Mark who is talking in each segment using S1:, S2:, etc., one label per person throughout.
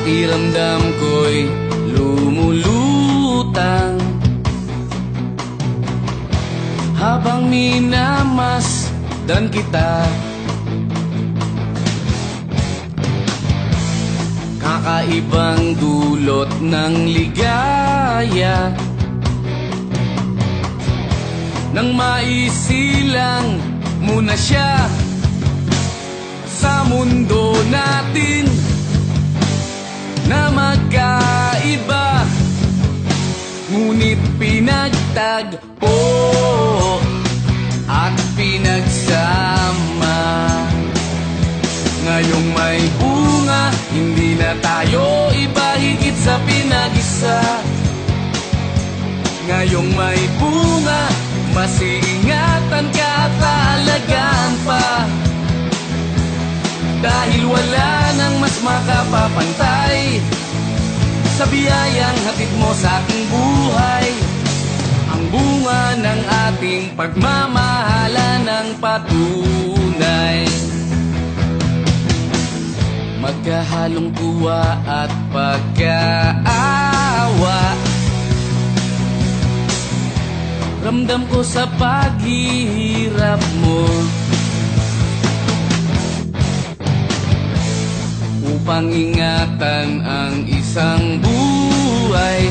S1: Pakiramdam ko'y lumulutang habang minamasdan kita. Kakaibang dulot ng ligaya nang maisilang muna siya sa mundo natin na magkaiba, ngunit pinagtagpo at pinagsama. Ngayong may bunga, hindi na tayo iba, higit sa pinag-isa. Ngayong may bunga, mas iingatan ka at aalagaan pa, dahil wala nang mas makapapantay sa biyayang hatid mo sa aking buhay. Ang bunga ng ating pagmamahalan ng patunay, magkahalong tuwa at pagkaawa. Ramdam ko sa paghihirap mo, upang ingatan ang isang buhay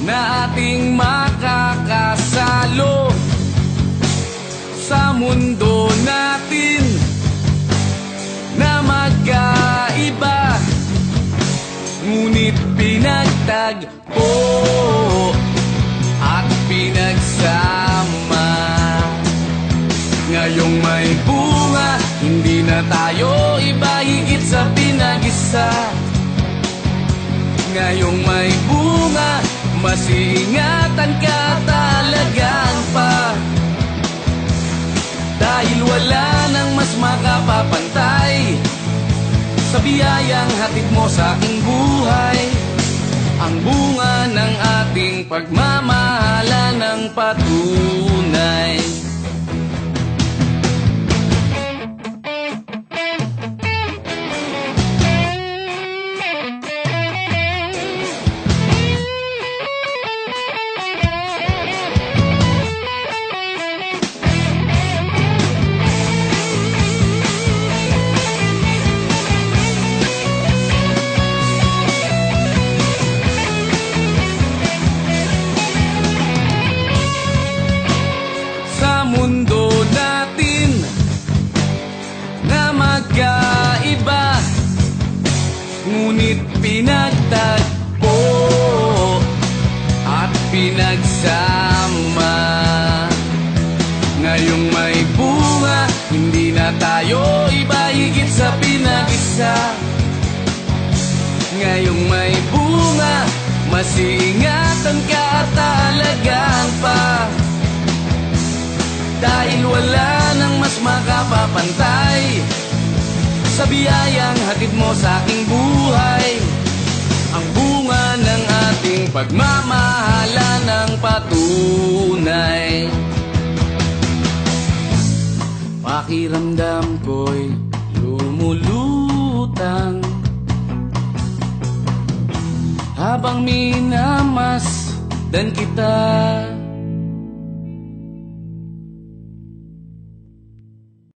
S1: na ating makakasalo sa mundo natin na magkaiba, ngunit pinagtagpo at pinagsama. Ngayong may bunga, hindi na tayo iba, higit sa pinag-isa. Ngayong may bunga, mas iingatan ka at alagaan pa, dahil wala nang mas makapapantay sa biyayang hatid mo sa aking buhay. Ang bunga ng ating pagmamahalan ng patunay. Mundo natin na magkaiba, ngunit pinagtagpo at pinagsama. Ngayong may bunga, hindi na tayo iba, higit sa pinag-isa. Ngayong may bunga, mas iingatan ka at alagaan pa, dahil wala nang mas makapapantay sa biyayang hatid mo sa aking buhay. Ang bunga ng ating pagmamahalan ng patunay. Pakiramdam ko'y lumulutang habang minamasdan kita.